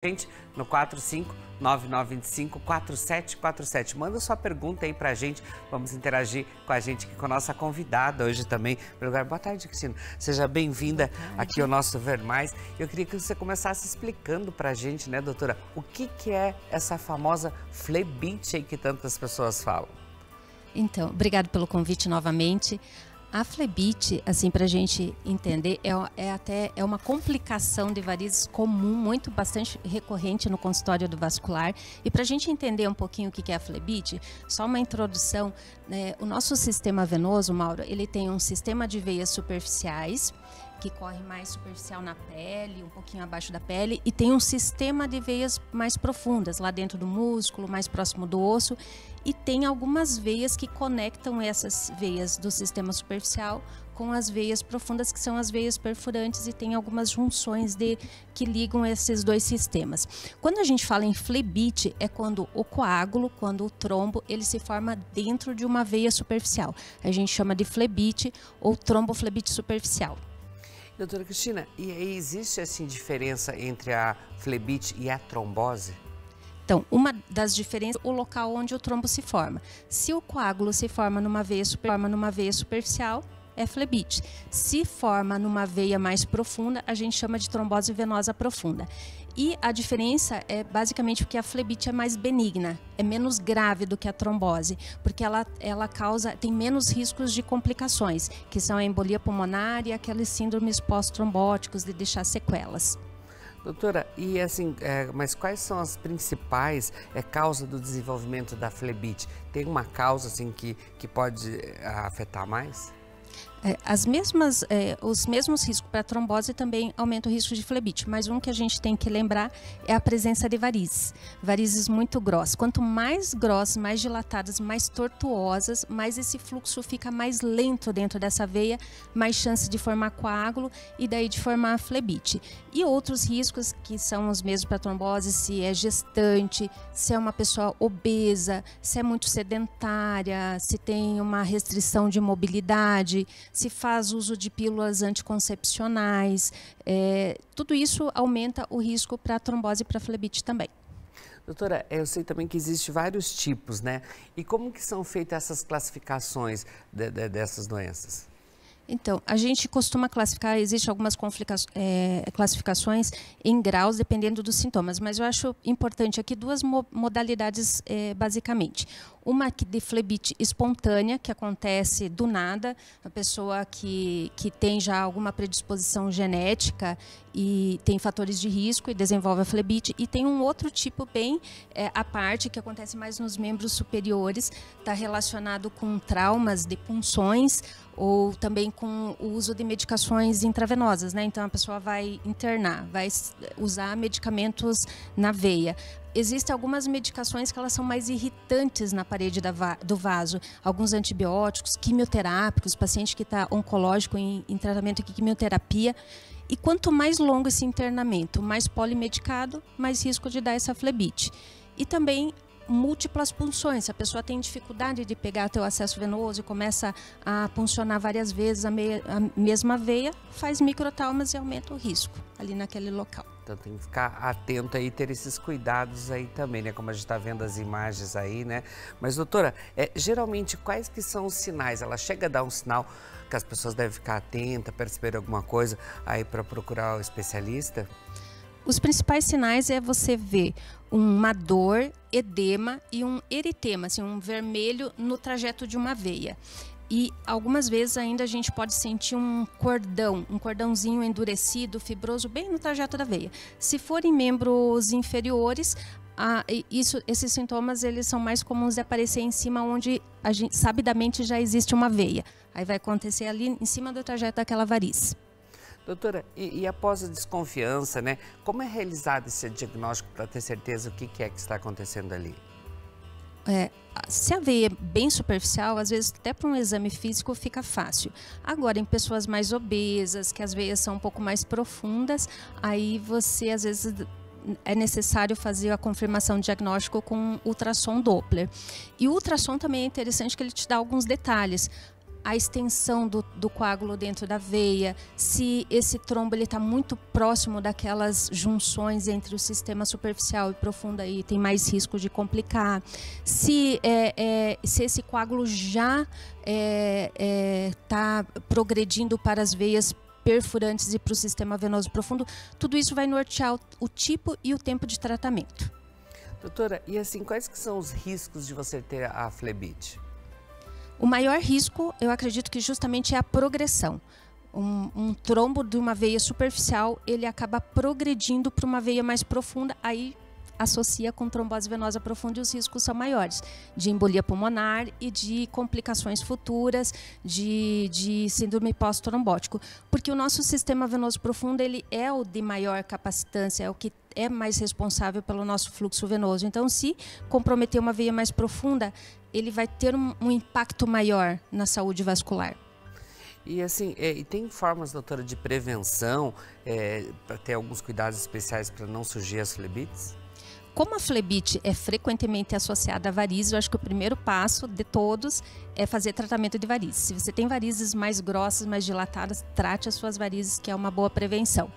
Gente, no 459-9925-4747. Manda sua pergunta aí pra gente. Vamos interagir com a gente aqui, com a nossa convidada hoje também. Boa tarde, Cristina. Seja bem-vinda aqui ao nosso Ver Mais. Eu queria que você começasse explicando pra gente, né, doutora, o que é essa famosa flebite aí que tantas pessoas falam. Então, obrigado pelo convite novamente. A flebite, assim, para a gente entender, é uma complicação de varizes comum, bastante recorrente no consultório do vascular. E para a gente entender um pouquinho o que é a flebite, só uma introdução, né? O nosso sistema venoso, Mauro, ele tem um sistema de veias superficiais, que corre mais superficial na pele, um pouquinho abaixo da pele, e tem um sistema de veias mais profundas, lá dentro do músculo, mais próximo do osso, e tem algumas veias que conectam essas veias do sistema superficial com as veias profundas, que são as veias perfurantes, e tem algumas junções que ligam esses dois sistemas. Quando a gente fala em flebite, é quando o coágulo, quando o trombo, ele se forma dentro de uma veia superficial. A gente chama de flebite ou tromboflebite superficial. Doutora Cristina, e aí existe assim diferença entre a flebite e a trombose? Então, uma das diferenças é o local onde o trombo se forma. Se o coágulo se forma numa veia superficial, é flebite. Se forma numa veia mais profunda, a gente chama de trombose venosa profunda. E a diferença é basicamente porque a flebite é mais benigna, é menos grave do que a trombose, porque ela tem menos riscos de complicações, que são a embolia pulmonar e aqueles síndromes pós-trombóticos de deixar sequelas. Doutora, e assim, mas quais são as principais causas do desenvolvimento da flebite? Tem uma causa assim que pode afetar mais? Os mesmos riscos para trombose também aumentam o risco de flebite, mas um que a gente tem que lembrar é a presença de varizes muito grossas. Quanto mais grossas, mais dilatadas, mais tortuosas, mais esse fluxo fica mais lento dentro dessa veia, mais chance de formar coágulo e daí de formar flebite. E outros riscos que são os mesmos para trombose, se é gestante, se é uma pessoa obesa, se é muito sedentária, se tem uma restrição de mobilidade, se faz uso de pílulas anticoncepcionais, tudo isso aumenta o risco para trombose e para flebite também. Doutora, eu sei também que existem vários tipos, né? E como que são feitas essas classificações dessas doenças? Então, a gente costuma classificar, existem algumas classificações em graus, dependendo dos sintomas, mas eu acho importante aqui duas modalidades, basicamente. Uma de flebite espontânea, que acontece do nada, a pessoa que tem já alguma predisposição genética e tem fatores de risco e desenvolve a flebite. E tem um outro tipo bem à parte, que acontece mais nos membros superiores, está relacionado com traumas de punções ou também com o uso de medicações intravenosas, né? Então a pessoa vai internar, vai usar medicamentos na veia. Existem algumas medicações que elas são mais irritantes na parede do vaso. Alguns antibióticos, quimioterápicos, paciente que está oncológico em tratamento de quimioterapia. E quanto mais longo esse internamento, mais polimedicado, mais risco de dar essa flebite. E também múltiplas punções. Se a pessoa tem dificuldade de pegar até o acesso venoso e começa a puncionar várias vezes a mesma veia, faz microtraumas e aumenta o risco ali naquele local. Então tem que ficar atento aí, ter esses cuidados aí também, né? Como a gente está vendo as imagens aí, né? Mas, doutora, geralmente quais que são os sinais? Ela chega a dar um sinal que as pessoas devem ficar atentas, perceber alguma coisa aí para procurar o especialista? Os principais sinais é você ver uma dor, edema e um eritema, assim, um vermelho no trajeto de uma veia. E algumas vezes ainda a gente pode sentir um cordãozinho endurecido, fibroso, bem no trajeto da veia. Se for em membros inferiores, esses sintomas eles são mais comuns de aparecer em cima onde a gente sabidamente já existe uma veia. Aí vai acontecer ali em cima do trajeto daquela variz. Doutora, e após a desconfiança, né? Como é realizado esse diagnóstico para ter certeza o que é que está acontecendo ali? Se a veia é bem superficial, às vezes até para um exame físico fica fácil. Agora, em pessoas mais obesas, que as veias são um pouco mais profundas, aí você às vezes é necessário fazer a confirmação de diagnóstico com ultrassom Doppler. E o ultrassom também é interessante que ele te dá alguns detalhes. a extensão do coágulo dentro da veia, se esse trombo está muito próximo daquelas junções entre o sistema superficial e profundo, aí tem mais risco de complicar. Se esse coágulo já está progredindo para as veias perfurantes e para o sistema venoso profundo, tudo isso vai nortear o tipo e o tempo de tratamento. Doutora, e assim, quais que são os riscos de você ter a flebite? O maior risco, eu acredito que justamente é a progressão. Um trombo de uma veia superficial, ele acaba progredindo para uma veia mais profunda, aí associa com trombose venosa profunda e os riscos são maiores, de embolia pulmonar e de complicações futuras, de síndrome pós-trombótico. Porque o nosso sistema venoso profundo, ele é o de maior capacitância, é o que é mais responsável pelo nosso fluxo venoso. Então, se comprometer uma veia mais profunda, ele vai ter um impacto maior na saúde vascular. E assim, e tem formas, doutora, de prevenção, para ter alguns cuidados especiais para não surgir as flebites? Como a flebite é frequentemente associada a varizes, eu acho que o primeiro passo de todos é fazer tratamento de varizes. Se você tem varizes mais grossas, mais dilatadas, trate as suas varizes, que é uma boa prevenção.